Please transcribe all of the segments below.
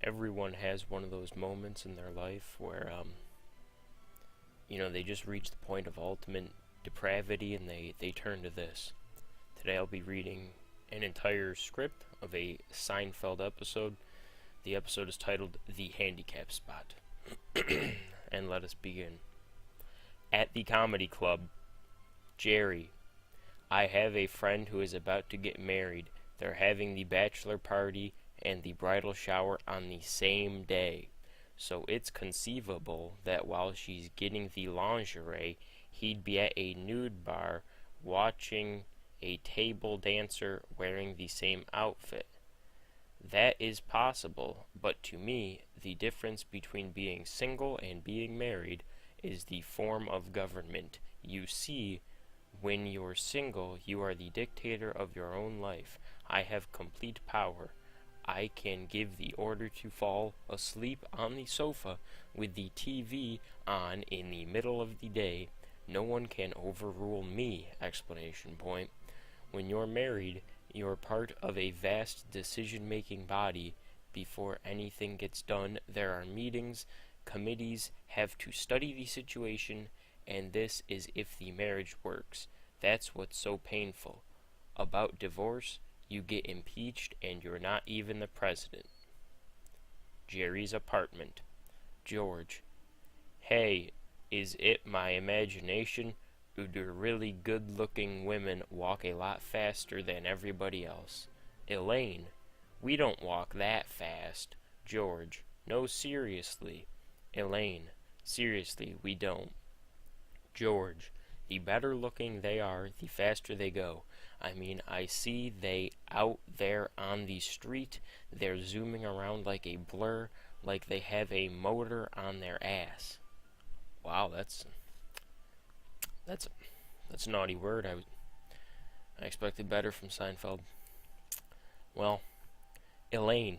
Everyone has one of those moments in their life where, they just reach the point of ultimate depravity and they turn to this. Today I'll be reading an entire script of a Seinfeld episode. The episode is titled The Handicap Spot. And let us begin. At the comedy club, Jerry. I have a friend who is about to get married. They're having the bachelor party and the bridal shower on the same day. So it's conceivable that while she's getting the lingerie, he'd be at a nude bar watching a table dancer wearing the same outfit. That is possible, but to me, the difference between being single and being married is the form of government. You see, when you're single, you are the dictator of your own life. I have complete power. I can give the order to fall asleep on the sofa with the TV on in the middle of the day. No one can overrule me! Explanation point. When you're married, you're part of a vast decision-making body. Before anything gets done, there are meetings, committees have to study the situation, and this is if the marriage works. That's what's so painful. About divorce, you get impeached and you're not even the president. Jerry's apartment. George. Hey, is it my imagination? Or do really good-looking women walk a lot faster than everybody else? Elaine. We don't walk that fast. George. No, seriously. Elaine. Seriously, we don't. George. The better looking they are, the faster they go. I mean, I see they out there on the street. They're zooming around like a blur, like they have a motor on their ass. Wow, that's a naughty word. I expected better from Seinfeld. Well, Elaine,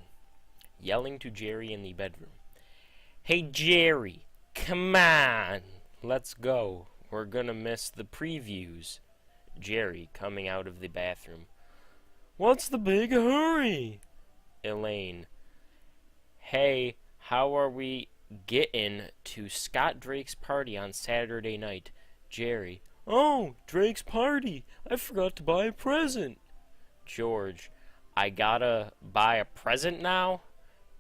yelling to Jerry in the bedroom. Hey, Jerry, come on, let's go. We're gonna miss the previews. Jerry, coming out of the bathroom. What's the big hurry? Elaine. Hey, how are we getting to Scott Drake's party on Saturday night? Jerry. Oh, Drake's party. I forgot to buy a present. George. I gotta buy a present now?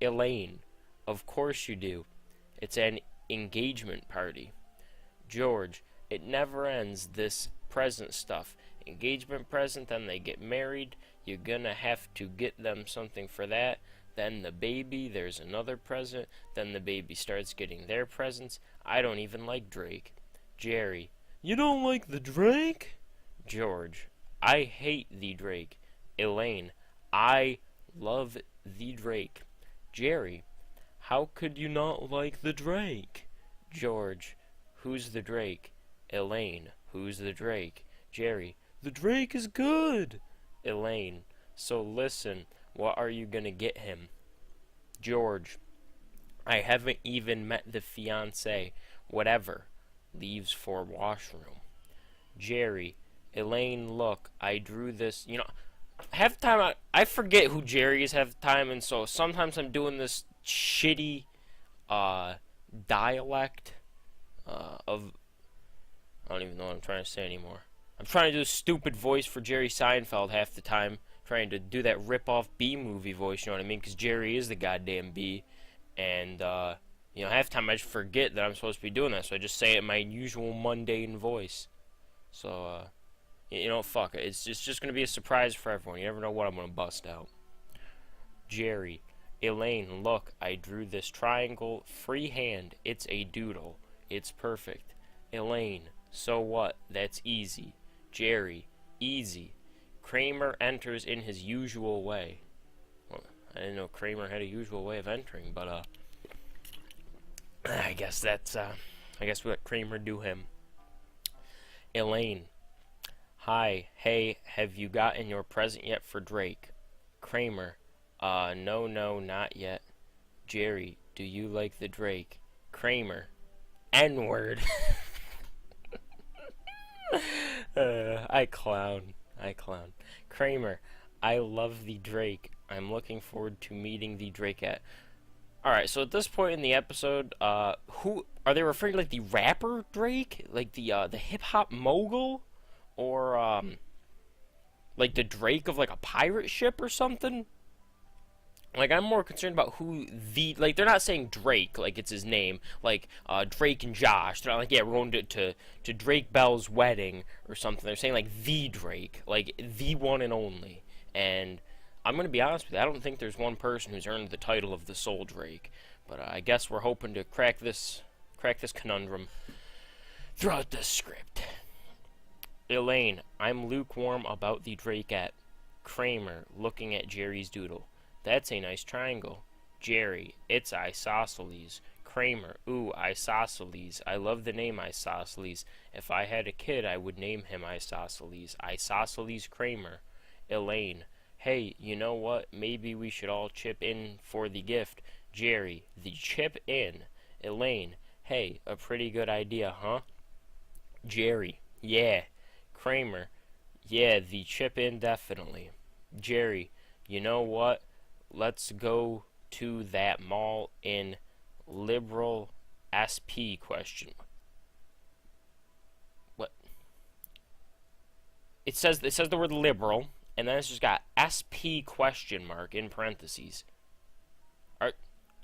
Elaine. Of course you do. It's an engagement party. George. It never ends, this present stuff. Engagement present, then they get married. You're gonna have to get them something for that. Then the baby, there's another present. Then the baby starts getting their presents. I don't even like Drake. Jerry. You don't like the Drake? George. I hate the Drake. Elaine. I love the Drake. Jerry. How could you not like the Drake? George. Who's the Drake? Elaine. Who's the Drake? Jerry. The Drake is good. Elaine. So listen, what are you gonna get him? George. I haven't even met the fiancé. Whatever. Leaves for washroom. Jerry. Elaine, look, I drew this. Half the time I forget who Jerry is half the time, and so sometimes I'm doing this shitty dialect of I don't even know what I'm trying to say anymore. I'm trying to do a stupid voice for Jerry Seinfeld half the time. Trying to do that rip-off B-movie voice, you know what I mean? Because Jerry is the goddamn B. And, half the time I just forget that I'm supposed to be doing that. So I just say it in my usual mundane voice. So, fuck it. It's just going to be a surprise for everyone. You never know what I'm going to bust out. Jerry. Elaine, look, I drew this triangle freehand. It's a doodle. It's perfect. Elaine. So what? That's easy. Jerry. Easy. Kramer enters in his usual way. Well, I didn't know Kramer had a usual way of entering, but, I guess we let Kramer do him. Elaine. Hi. Hey, have you gotten your present yet for Drake? Kramer. No, not yet. Jerry. Do you like the Drake? Kramer. N-word. I clown. Kramer, I love the Drake. I'm looking forward to meeting the Drake at. Alright, so at this point in the episode, who are they referring to, like the rapper Drake? Like the hip hop mogul? Or like the Drake of like a pirate ship or something? Like I'm more concerned about who the like they're not saying Drake like it's his name like Drake and Josh. They're not like yeah we're going to Drake Bell's wedding or something. They're saying like the Drake, like the one and only. And I'm gonna be honest with you, I don't think there's one person who's earned the title of the Soul Drake. But I guess we're hoping to crack this conundrum throughout this script. Elaine, I'm lukewarm about the Drakette. Kramer, looking at Jerry's doodle. That's a nice triangle. Jerry, it's isosceles. Kramer, ooh, isosceles. I love the name isosceles. If I had a kid, I would name him isosceles. Isosceles Kramer. Elaine, hey, you know what? Maybe we should all chip in for the gift. Jerry, the chip in. Elaine, hey, a pretty good idea, huh? Jerry, yeah. Kramer, yeah, the chip in definitely. Jerry, you know what? Let's go to that mall in Liberal SP question. What? It says the word liberal, and then it's just got SP question mark in parentheses. Are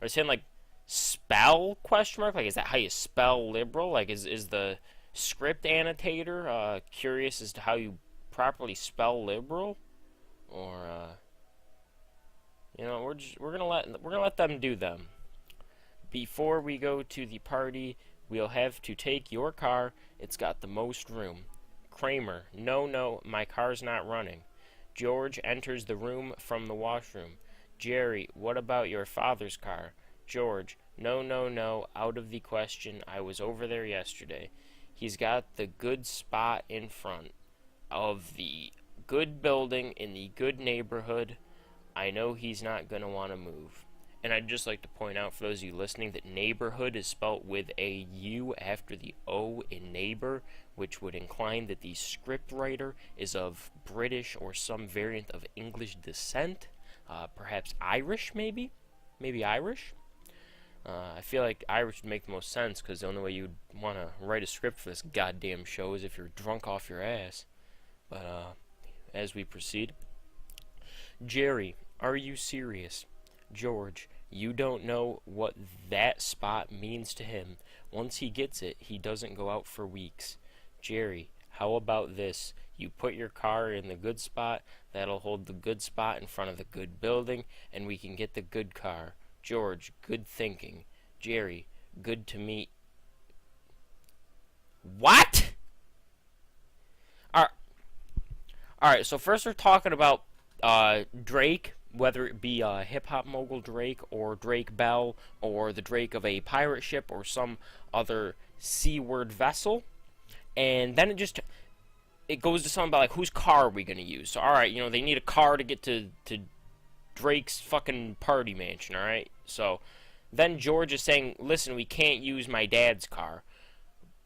they saying like spell question mark? Like is that how you spell liberal? Like is the script annotator curious as to how you properly spell liberal? Or you know, we're gonna let them do them. Before we go to the party, we'll have to take your car. It's got the most room. Kramer, no, my car's not running. George enters the room from the washroom. Jerry, what about your father's car? George, no, out of the question. I was over there yesterday. He's got the good spot in front of the good building in the good neighborhood. I know he's not going to want to move. And I'd just like to point out for those of you listening that neighborhood is spelt with a U after the O in neighbor, which would incline that the scriptwriter is of British or some variant of English descent. Perhaps Irish, maybe? Maybe Irish? I feel like Irish would make the most sense because the only way you'd want to write a script for this goddamn show is if you're drunk off your ass. But as we proceed, Jerry, are you serious? George, you don't know what that spot means to him. Once he gets it, he doesn't go out for weeks. Jerry, how about this? You put your car in the good spot, that'll hold the good spot in front of the good building, and we can get the good car. George, good thinking. Jerry, good to meet. What? Alright, so first we're talking about Drake, whether it be hip-hop mogul Drake or Drake Bell or the Drake of a pirate ship or some other C-word vessel. And then it goes to something about like whose car are we going to use. So alright, you know, they need a car to get to Drake's fucking party mansion, alright? So then George is saying, listen, we can't use my dad's car.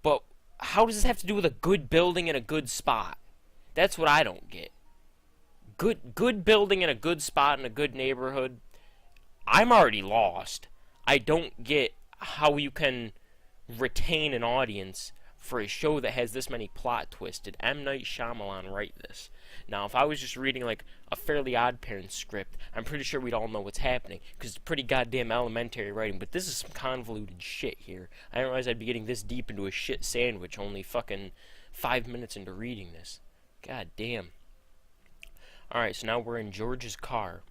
But how does this have to do with a good building and a good spot? That's what I don't get. Good building in a good spot in a good neighborhood. I'm already lost. I don't get how you can retain an audience for a show that has this many plot twists. Did M. Night Shyamalan write this? Now, if I was just reading like a Fairly Odd Parents script, I'm pretty sure we'd all know what's happening because it's pretty goddamn elementary writing. But this is some convoluted shit here. I didn't realize I'd be getting this deep into a shit sandwich only fucking 5 minutes into reading this. God damn. Alright, so now we're in George's car.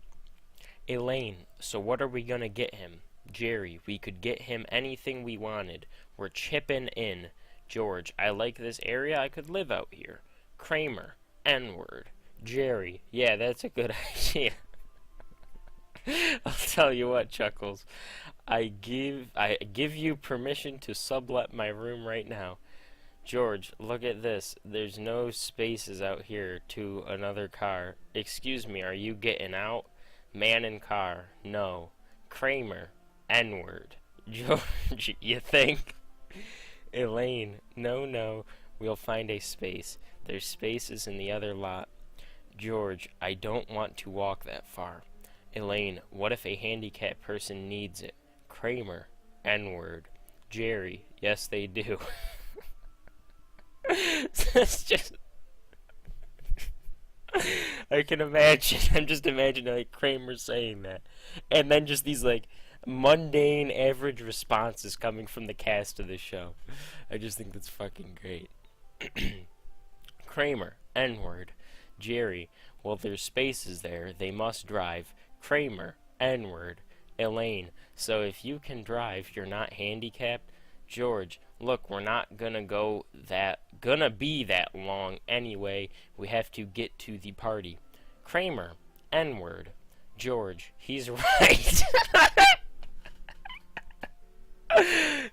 Elaine, so what are we gonna get him? Jerry, we could get him anything we wanted. We're chipping in. George, I like this area. I could live out here. Kramer, N-word. Jerry, yeah, that's a good idea. I'll tell you what, Chuckles. I give you permission to sublet my room right now. George, look at this. There's no spaces out here to another car. Excuse me, are you getting out? Man in car. No. Kramer. N-word. George, you think? Elaine, no. We'll find a space. There's spaces in the other lot. George, I don't want to walk that far. Elaine, what if a handicapped person needs it? Kramer, N-word. Jerry, yes they do. It's just, I can imagine. I'm just imagining like Kramer saying that, and then just these like mundane, average responses coming from the cast of the show. I just think that's fucking great. Kramer, N-word. Jerry, well, there's spaces there. They must drive. Kramer, N-word. Elaine, so if you can drive, you're not handicapped. George, look, we're not gonna be that long anyway. We have to get to the party. Kramer, N-word. George, he's right.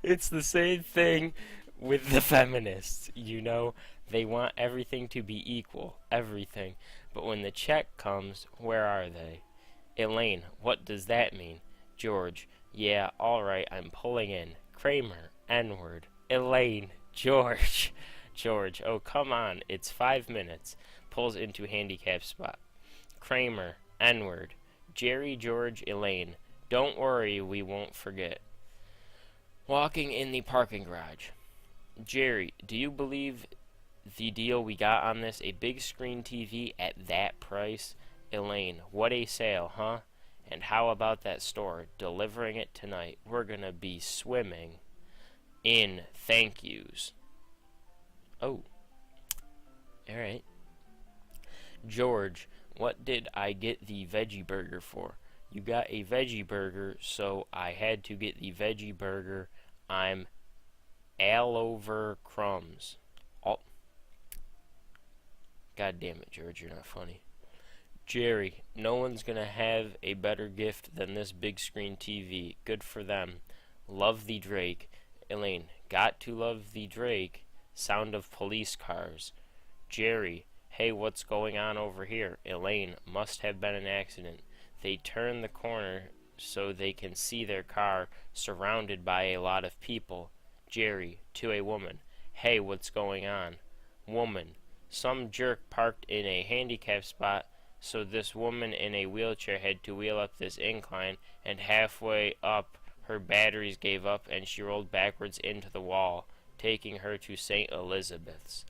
It's the same thing with the feminists, you know? They want everything to be equal, everything. But when the check comes, where are they? Elaine, what does that mean? George, yeah, alright, I'm pulling in. Kramer, N-word. Elaine, George. George, oh come on, it's 5 minutes. Pulls into handicap spot. Kramer, N-word. Jerry, George, Elaine. Don't worry, we won't forget. Walking in the parking garage. Jerry, do you believe the deal we got on this? A big screen TV at that price? Elaine, what a sale, huh? And how about that store delivering it tonight? We're gonna be swimming in thank yous. Oh. Alright. George, what did I get the veggie burger for? You got a veggie burger, so I had to get the veggie burger. I'm all over crumbs. Oh. God damn it, George, you're not funny. Jerry, no one's gonna have a better gift than this big screen TV. Good for them. Love the Drake. Elaine, got to love the Drake. Sound of police cars. Jerry, hey, what's going on over here? Elaine, must have been an accident. They turn the corner so they can see their car surrounded by a lot of people. Jerry, to a woman, hey, what's going on? Woman, some jerk parked in a handicap spot, so this woman in a wheelchair had to wheel up this incline, and halfway up her batteries gave up and she rolled backwards into the wall, taking her to St. Elizabeth's.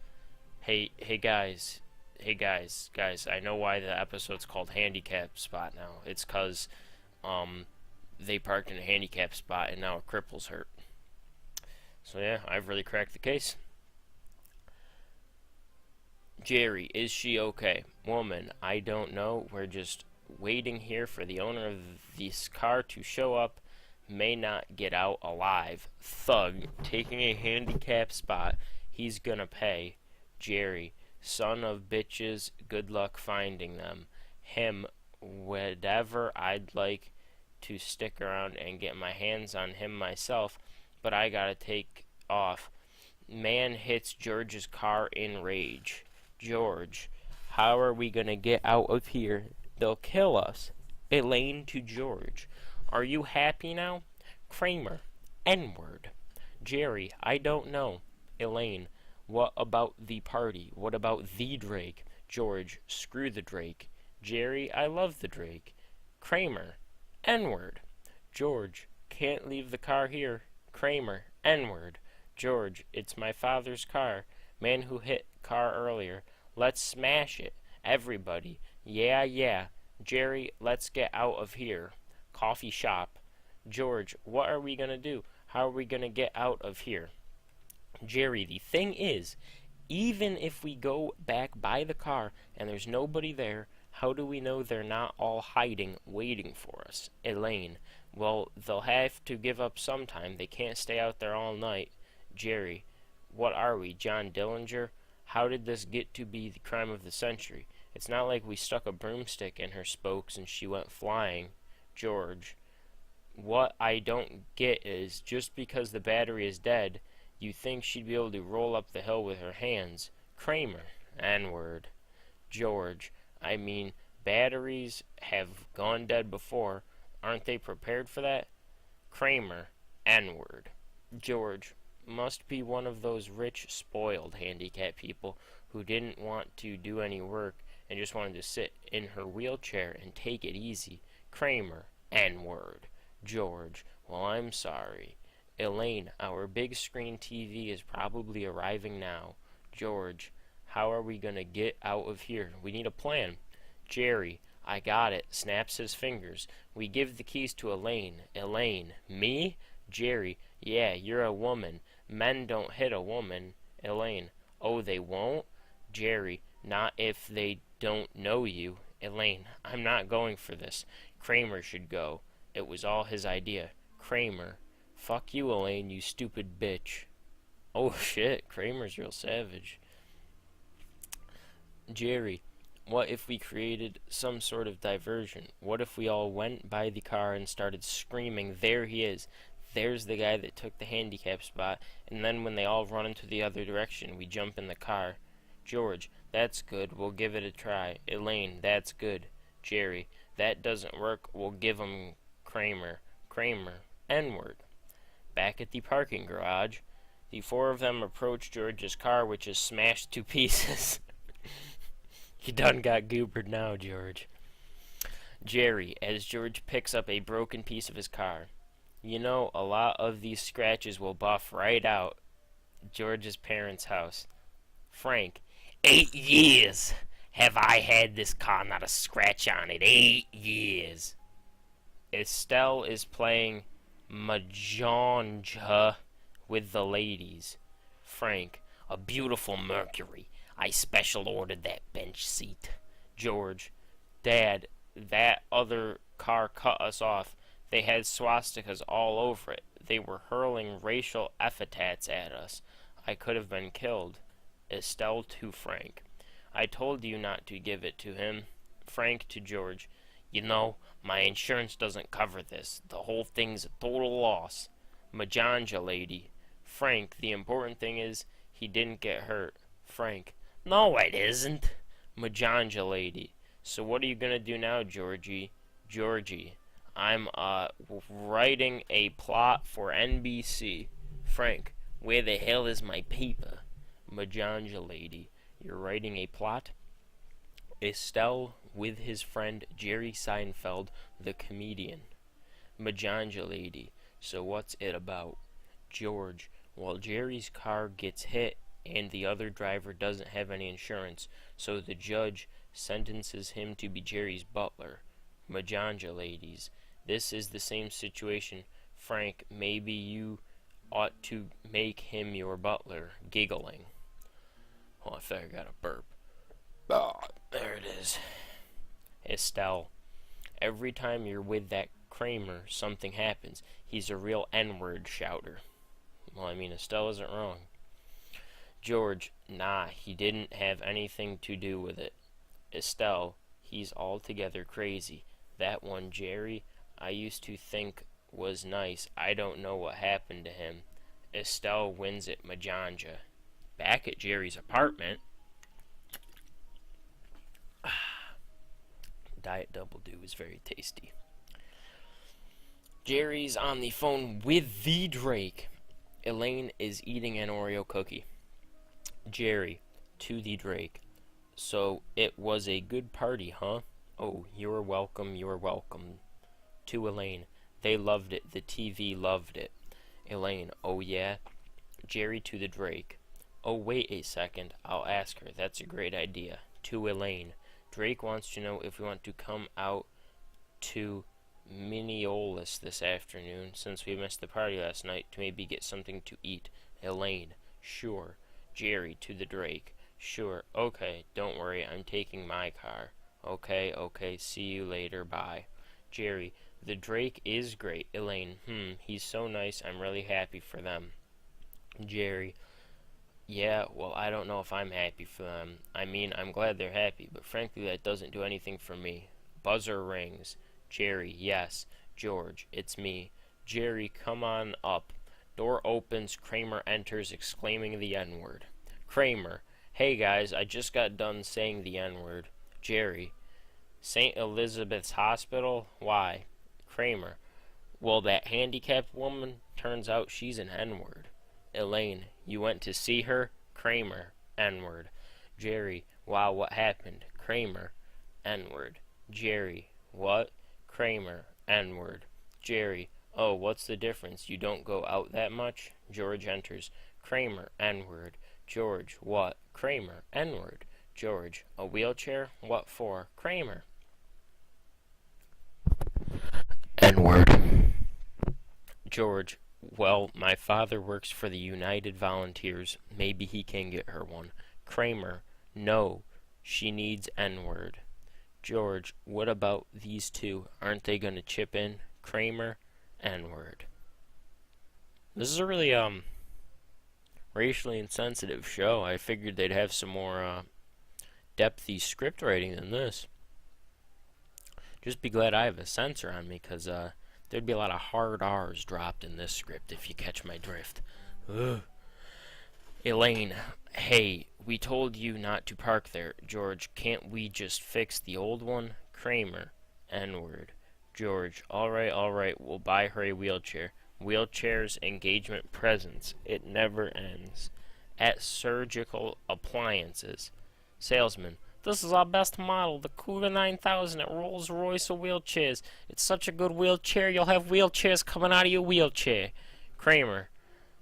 Hey guys, I know why the episode's called Handicap Spot now. It's 'cause they parked in a handicap spot and now a cripple's hurt. So yeah, I've really cracked the case. Jerry, is she okay? Woman, I don't know. We're just waiting here for the owner of this car to show up. May not get out alive. Thug, taking a handicap spot. He's gonna pay. Jerry, son of bitches, good luck finding them. Him, whatever, I'd like to stick around and get my hands on him myself, but I gotta take off. Man hits George's car in rage. George, how are we gonna get out of here? They'll kill us. Elaine to George, are you happy now? Kramer, N-word. Jerry, I don't know. Elaine, what about the party? What about the Drake? George, screw the Drake. Jerry, I love the Drake. Kramer, N-word. George, can't leave the car here. Kramer, N-word. George, it's my father's car. Man who hit car earlier. Let's smash it. Everybody. Yeah. Jerry, let's get out of here. Coffee shop. George, what are we gonna do? How are we gonna get out of here? Jerry, the thing is, even if we go back by the car and there's nobody there, how do we know they're not all hiding, waiting for us? Elaine, well, they'll have to give up sometime. They can't stay out there all night. Jerry, what are we, John Dillinger? How did this get to be the crime of the century? It's not like we stuck a broomstick in her spokes and she went flying. George, what I don't get is, just because the battery is dead, you think she'd be able to roll up the hill with her hands. Kramer, N-word. George, I mean, batteries have gone dead before. Aren't they prepared for that? Kramer, N-word. George, must be one of those rich, spoiled handicapped people who didn't want to do any work and just wanted to sit in her wheelchair and take it easy. Kramer, N-word. George, well, I'm sorry. Elaine, our big screen TV is probably arriving now. George, how are we gonna get out of here? We need a plan. Jerry, I got it. Snaps his fingers. We give the keys to Elaine. Elaine, me? Jerry, yeah, you're a woman. Men don't hit a woman. Elaine, oh, they won't? Jerry, not if they don't know you. Elaine, I'm not going for this. Kramer should go. It was all his idea. Kramer. Fuck you, Elaine, you stupid bitch. Oh shit, Kramer's real savage. Jerry, what if we created some sort of diversion? What if we all went by the car and started screaming, there he is, there's the guy that took the handicap spot, and then when they all run into the other direction, we jump in the car. George, that's good, we'll give it a try. Elaine, that's good. Jerry, that doesn't work, we'll give him Kramer. Kramer, N-word. Back at the parking garage, the four of them approach George's car, which is smashed to pieces. You done got goobered now, George. Jerry, as George picks up a broken piece of his car. You know, a lot of these scratches will buff right out. George's parents' house. Frank, 8 years have I had this car, not a scratch on it. 8 years. Estelle is playing Mahjong with the ladies. Frank, a beautiful Mercury. I special ordered that bench seat. George, Dad, that other car cut us off. They had swastikas all over it. They were hurling racial epithets at us. I could have been killed. Estelle to Frank. I told you not to give it to him. Frank to George. You know, my insurance doesn't cover this. The whole thing's a total loss. Majanja lady. Frank, the important thing is he didn't get hurt. Frank, no it isn't. Majanja lady. So what are you gonna do now, Georgie? Georgie, I'm writing a plot for NBC. Frank, where the hell is my paper? Majanja lady, you're writing a plot? Estelle with his friend Jerry Seinfeld, the comedian. Majanja lady, so what's it about? George, well, Jerry's car gets hit and the other driver doesn't have any insurance, so the judge sentences him to be Jerry's butler. Majanja ladies, this is the same situation. Frank, maybe you ought to make him your butler. Giggling. Oh, I think I got a burp. Oh, there it is. Estelle, every time you're with that Kramer, something happens. He's a real N-word shouter. Well, I mean, Estelle isn't wrong. George, nah, he didn't have anything to do with it. Estelle, he's altogether crazy. That one, Jerry, I used to think was nice. I don't know what happened to him. Estelle wins at Majanja. Back at Jerry's apartment. Diet Double Dew is very tasty. Jerry's on the phone with the Drake. Elaine is eating an Oreo cookie. Jerry, to the Drake. So it was a good party, huh? Oh, you're welcome, you're welcome. To Elaine, they loved it, the TV loved it. Elaine, oh yeah? Jerry to the Drake. Oh, wait a second, I'll ask her, that's a great idea. To Elaine, Drake wants to know if we want to come out to Minneapolis this afternoon, since we missed the party last night, to maybe get something to eat. Elaine, sure. Jerry to the Drake. Sure, okay, don't worry, I'm taking my car. Okay, see you later, bye. Jerry, the Drake is great. Elaine, he's so nice, I'm really happy for them. Jerry, yeah, well, I don't know if I'm happy for them. I mean, I'm glad they're happy, but frankly, that doesn't do anything for me. Buzzer rings. Jerry, yes. George, it's me. Jerry, come on up. Door opens, Kramer enters, exclaiming the N-word. Kramer, hey guys, I just got done saying the N-word. Jerry, St. Elizabeth's Hospital? Why? Kramer, well, that handicapped woman, turns out she's an N-word. Elaine, you went to see her? Kramer, N-word. Jerry, wow, what happened? Kramer, N-word. Jerry, what? Kramer, N-word. Jerry, oh, what's the difference? You don't go out that much? George enters. Kramer, N-word. George, what? Kramer, N-word. George, a wheelchair? What for? Kramer. N-word. George, well, my father works for the United Volunteers. Maybe he can get her one. Kramer, no, she needs N-word. George, what about these two? Aren't they gonna chip in? Kramer, N-word. This is a really racially insensitive show. I figured they'd have some more depthy script writing than this. Just be glad I have a censor on me, because there'd be a lot of hard R's dropped in this script, if you catch my drift. Ugh. Elaine, hey, we told you not to park there. George, can't we just fix the old one? Kramer, N-word. George, alright, we'll buy her a wheelchair. Wheelchairs, engagement presents. It never ends. At Surgical Appliances. Salesman, this is our best model, the Cougar 9000 at Rolls-Royce of wheelchairs. It's such a good wheelchair, you'll have wheelchairs coming out of your wheelchair. Kramer,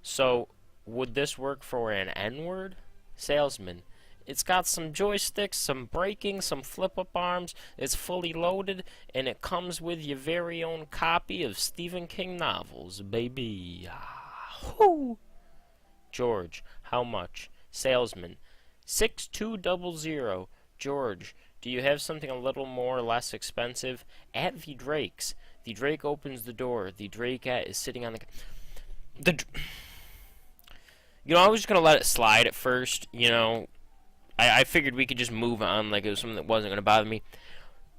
so would this work for an N-word? Salesman, it's got some joysticks, some braking, some flip-up arms, it's fully loaded, and it comes with your very own copy of Stephen King novels, baby. Whoo! George, how much? Salesman, 6200. George, do you have something a little more or less expensive? At the Drake's. The Drake opens the door. The Drakeette is sitting on the... I was just going to let it slide at first, I figured we could just move on like it was something that wasn't going to bother me.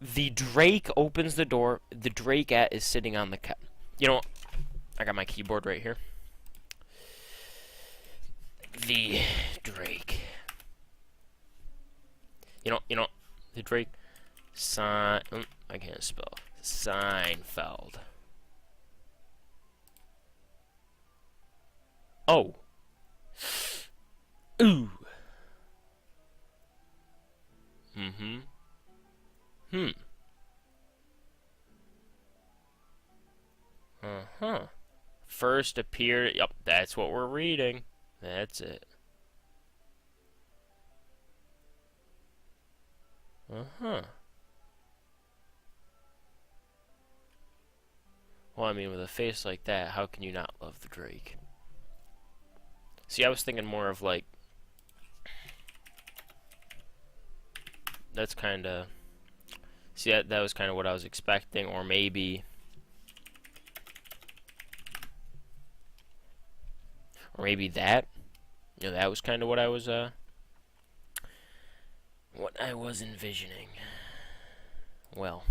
The Drake opens the door. The Drakeette is sitting on the... I got my keyboard right here. The Drake... the Drake, I can't spell. Seinfeld. Oh. Ooh. Mm-hmm. Uh-huh. First appeared, yep, that's what we're reading. That's it. Uh-huh. Well, I mean, with a face like that, how can you not love the Drake? See, I was thinking more of, like... That's kind of... See, that was kind of what I was expecting, or maybe... Or maybe that. That was kind of what I was, what I was envisioning. Well.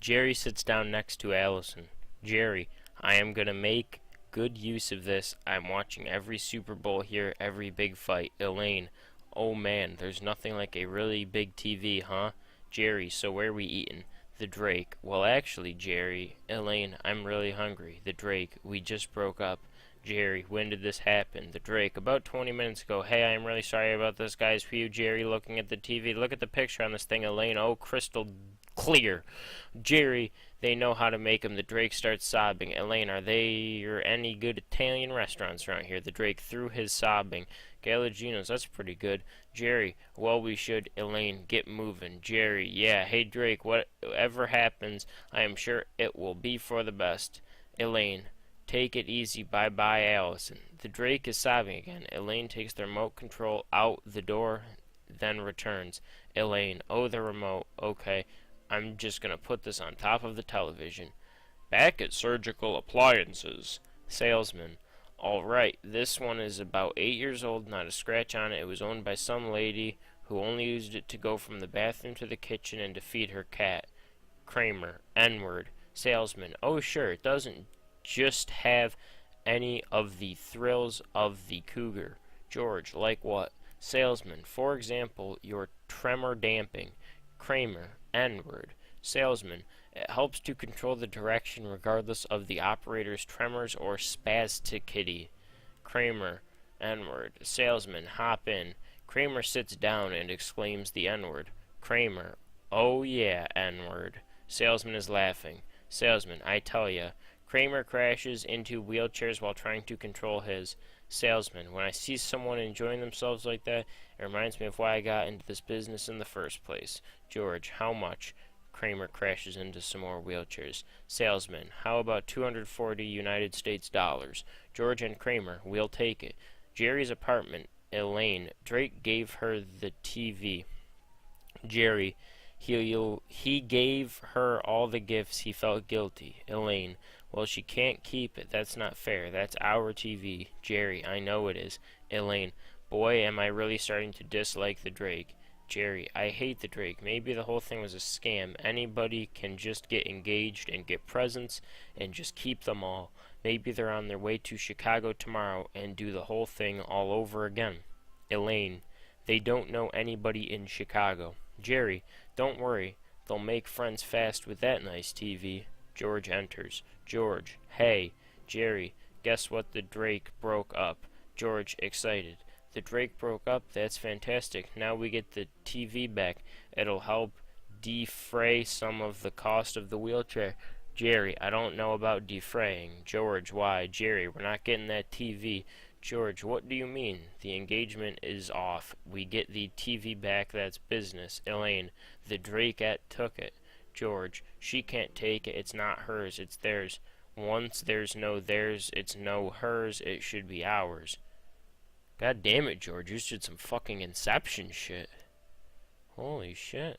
Jerry sits down next to Allison. Jerry, I am gonna make good use of this. I'm watching every Super Bowl here, every big fight. Elaine, oh man, there's nothing like a really big TV, huh? Jerry, so where we eatin'? The Drake, well actually, Jerry. Elaine, I'm really hungry. The Drake, we just broke up. Jerry, when did this happen? The Drake, about 20 minutes ago. Hey, I'm really sorry about this, guys. For you, Jerry, looking at the TV. Look at the picture on this thing, Elaine. Oh, crystal clear. Jerry, they know how to make 'em. The Drake starts sobbing. Elaine, are there any good Italian restaurants around here? The Drake through his sobbing. Galagino's, that's pretty good. Jerry, well, we should. Elaine, get moving. Jerry, yeah. Hey, Drake, whatever happens, I am sure it will be for the best. Elaine, take it easy. Bye-bye, Allison. The Drake is sobbing again. Elaine takes the remote control out the door, then returns. Elaine, oh, the remote. Okay, I'm just going to put this on top of the television. Back at Surgical Appliances. Salesman, all right, this one is about 8 years old, not a scratch on it. It was owned by some lady who only used it to go from the bathroom to the kitchen and to feed her cat. Kramer, N-word. Salesman, oh, sure, it doesn't just have any of the thrills of the Cougar. George, like what? Salesman, for example, your tremor damping. Kramer, N-word. Salesman, it helps to control the direction regardless of the operator's tremors or spasticity. Kramer, N-word. Salesman, hop in. Kramer sits down and exclaims the N-word. Kramer, Oh yeah, N-word. Salesman is laughing. Salesman, I tell ya. Kramer crashes into wheelchairs while trying to control his. Salesman, when I see someone enjoying themselves like that, it reminds me of why I got into this business in the first place. George, how much? Kramer crashes into some more wheelchairs. Salesman, how about 240 United States dollars? George and Kramer, we'll take it. Jerry's apartment. Elaine, Drake gave her the TV. Jerry, he gave her all the gifts. He felt guilty. Elaine, well, she can't keep it. That's not fair. That's our TV. Jerry, I know it is. Elaine, boy, am I really starting to dislike the Drake. Jerry, I hate the Drake. Maybe the whole thing was a scam. Anybody can just get engaged and get presents and just keep them all. Maybe they're on their way to Chicago tomorrow and do the whole thing all over again. Elaine, they don't know anybody in Chicago. Jerry, don't worry. They'll make friends fast with that nice TV. George enters. George, hey. Jerry, guess what? The Drake broke up. George, excited. The Drake broke up? That's fantastic. Now we get the TV back. It'll help defray some of the cost of the wheelchair. Jerry, I don't know about defraying. George, why? Jerry, we're not getting that TV. George, what do you mean? The engagement is off. We get the TV back, that's business. Elaine, the Drakette took it. George, she can't take it. It's not hers, it's theirs. Once there's no theirs, it's no hers. It should be ours. God damn it, George. You did some fucking Inception shit. Holy shit.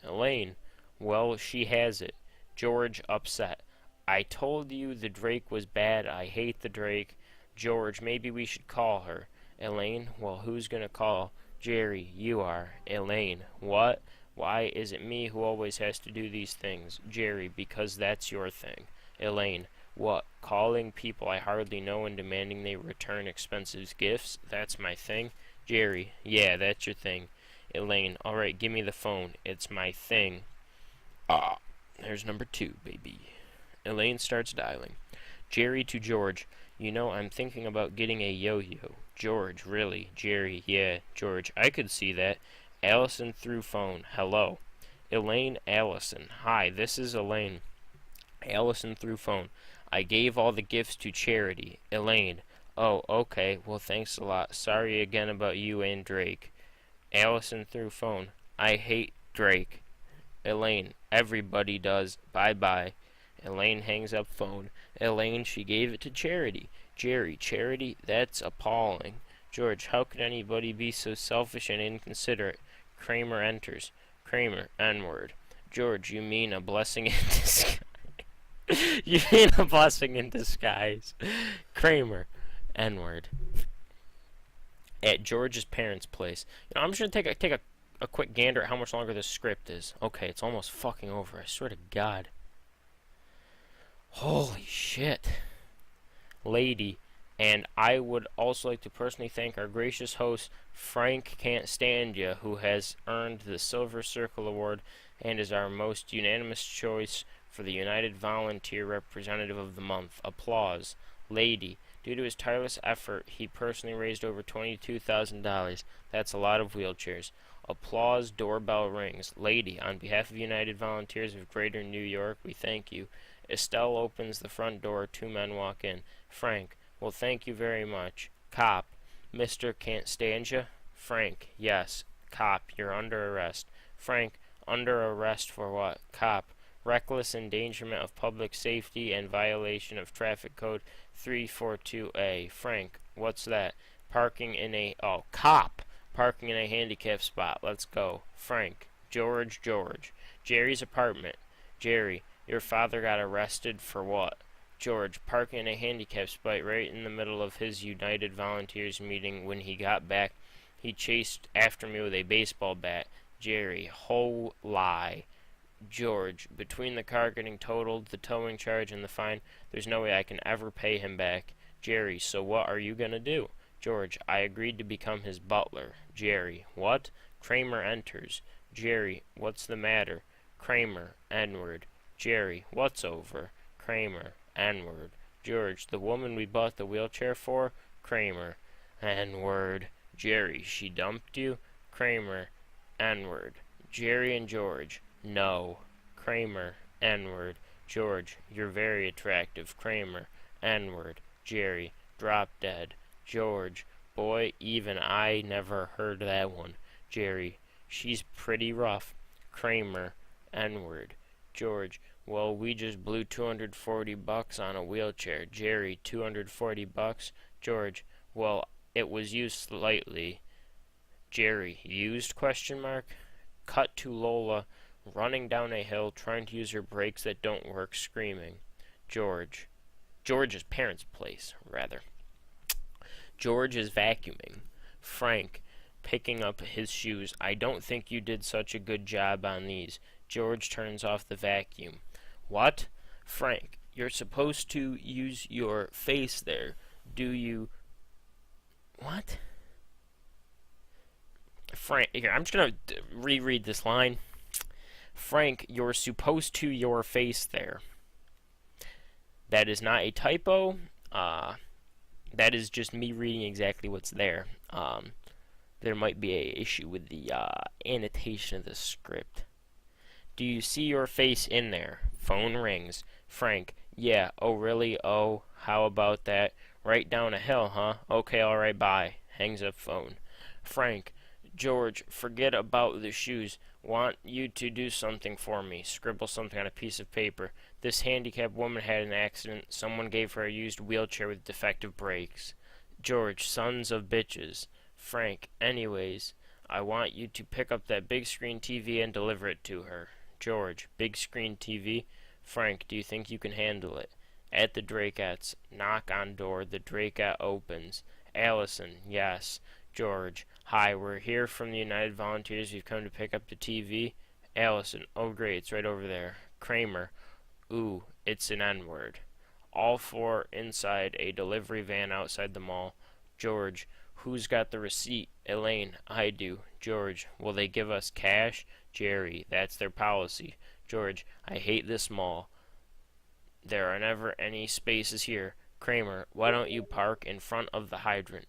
Elaine, well, she has it. George, upset. I told you the Drake was bad. I hate the Drake. George, maybe we should call her. Elaine, well, who's gonna call? Jerry, you are. Elaine, what? Why is it me who always has to do these things? Jerry, because that's your thing. Elaine, what? Calling people I hardly know and demanding they return expensive gifts? That's my thing? Jerry, yeah, that's your thing. Elaine, alright, give me the phone. It's my thing. Ah, there's number 2, baby. Elaine starts dialing. Jerry to George, you know, I'm thinking about getting a yo-yo. George, really? Jerry, yeah. George, I could see that. Allison through phone. Hello. Elaine, Allison. Hi, this is Elaine. Allison through phone. I gave all the gifts to charity. Elaine. Oh, okay. Well, thanks a lot. Sorry again about you and Drake. Allison through phone. I hate Drake. Elaine. Everybody does. Bye-bye. Elaine hangs up phone. Elaine, she gave it to charity. Jerry, charity? That's appalling. George, how could anybody be so selfish and inconsiderate? Kramer enters. Kramer, N-word. George, you mean a blessing in disguise? You mean a blessing in disguise. Kramer, N-word. At George's parents' place. You know, I'm just gonna take a quick gander at how much longer this script is. Okay, it's almost fucking over. I swear to God. Holy shit. Lady. And I would also like to personally thank our gracious host, Frank Can't Stand Ya, who has earned the Silver Circle Award and is our most unanimous choice for the United Volunteer Representative of the Month. Applause. Lady. Due to his tireless effort, he personally raised over $22,000. That's a lot of wheelchairs. Applause. Doorbell rings. Lady. On behalf of United Volunteers of Greater New York, we thank you. Estelle opens the front door. 2 men walk in. Frank. Well, thank you very much. Cop. Mr. Can't Stand Ya? Frank. Yes. Cop. You're under arrest. Frank. Under arrest for what? Cop. Reckless endangerment of public safety and violation of traffic code 342A. Frank. What's that? Parking in a... Oh, cop. Parking in a handicap spot. Let's go. Frank. George. Jerry's apartment. Jerry. Your father got arrested for what? George, parking in a handicap spot right in the middle of his United Volunteers meeting. When he got back, he chased after me with a baseball bat. Jerry, whole lie. George, between the car getting totaled, the towing charge, and the fine, there's no way I can ever pay him back. Jerry, so what are you gonna do? George, I agreed to become his butler. Jerry, what? Kramer enters. Jerry, what's the matter? Kramer, N-word. Jerry, what's over? Kramer, N-word. George, the woman we bought the wheelchair for? Kramer, N-word. Jerry, she dumped you? Kramer, N-word. Jerry and George. No. Kramer. N-word. George, you're very attractive. Kramer. N-word. Jerry. Drop dead. George. Boy, even I never heard that one. Jerry. She's pretty rough. Kramer. N-word. George. Well, we just blew $240 on a wheelchair. Jerry. $240? George. Well, it was used slightly. Jerry. Used? Question mark. Cut to Lola running down a hill trying to use her brakes that don't work, screaming. George. George's parents' place, rather. George is vacuuming. Frank, picking up his shoes. I don't think you did such a good job on these. George turns off the vacuum. What? Frank, you're supposed to use your face there. Do you... What? Frank, here, I'm just going to reread this line. Frank, you're supposed to your face there. That is not a typo. That is just me reading exactly what's there. There might be an issue with the annotation of the script. Do you see your face in there? Phone rings. Frank, yeah. Oh, really? Oh, how about that? Right down a hill, huh? Okay, alright, bye. Hangs up phone. Frank, George, forget about the shoes. Want you to do something for me. Scribble something on a piece of paper. This handicapped woman had an accident. Someone gave her a used wheelchair with defective brakes. George, sons of bitches. Frank, anyways, I want you to pick up that big screen TV and deliver it to her. George, big screen TV? Frank, do you think you can handle it? At the Drakettes. Knock on door. The Drakette opens. Allison, yes. George, hi, we're here from the United Volunteers. We've come to pick up the TV. Allison, oh great, it's right over there. Kramer, ooh, it's an N-word. All four inside a delivery van outside the mall. George, who's got the receipt? Elaine, I do. George, will they give us cash? Jerry, that's their policy. George, I hate this mall. There are never any spaces here. Kramer, why don't you park in front of the hydrant?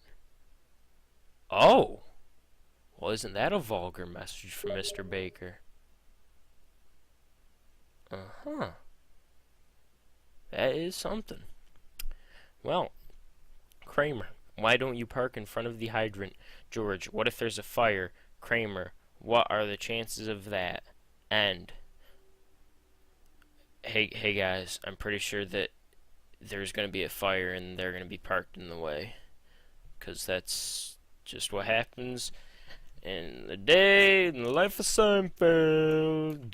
Oh! Well, isn't that a vulgar message from Mr. Baker? Uh-huh. That is something. Well, Kramer, why don't you park in front of the hydrant? George, what if there's a fire? Kramer, what are the chances of that? End. Hey guys, I'm pretty sure that there's going to be a fire and they're going to be parked in the way. Because that's just what happens in the life of Seinfeld.